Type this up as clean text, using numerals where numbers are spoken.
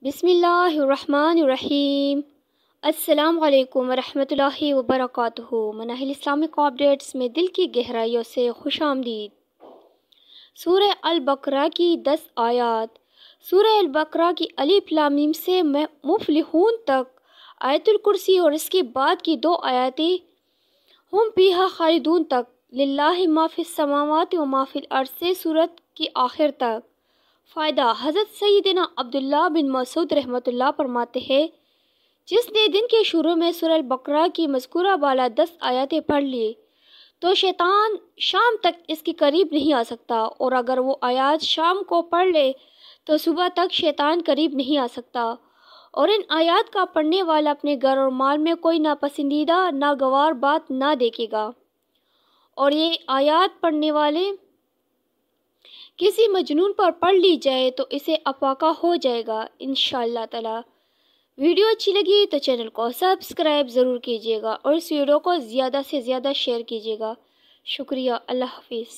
بسم اللہ الرحمن الرحیم۔ السلام علیکم ورحمۃ اللہ وبرکاتہ۔ مناہل اسلامک اپڈیٹس میں دل کی گہرائیوں سے خوش آمدید۔ سورہ البقرہ کی 10 آیات۔ سورہ البقرہ کی الف لام میم سے مفلحون تک، آیت الکرسی اور اس کے بعد کی 2 آیاتیں ہم فیہا خالدون تک، للہ ما فی السماوات و ما فی الارض سے سورت کی آخر تک۔ فائدہ: حضرت سیدنا عبداللہ بن مسعود رحمۃ اللہ فرماتے ہیں، جس نے دن کے شروع میں سورہ البقرہ کی مذکورہ بالا 10 آیاتیں پڑھ لی تو شیطان شام تک اس کے قریب نہیں آ سکتا، اور اگر وہ آیات شام کو پڑھ لے تو صبح تک شیطان قریب نہیں آ سکتا، اور ان آیات کا پڑھنے والا اپنے گھر اور مال میں کوئی ناپسندیدہ ناگوار بات نہ دیکھے گا، اور یہ آیات پڑھنے والے کسی مجنون پر پڑھ لی جائے تو اسے افاقہ ہو جائے گا انشاءاللہ تعالی۔ ویڈیو اچھی لگی تو چینل کو سبسکرائب ضرور کیجیے گا اور اس ویڈیو کو زیادہ سے زیادہ شیئر کیجیے گا۔ شکریہ۔ اللہ حافظ۔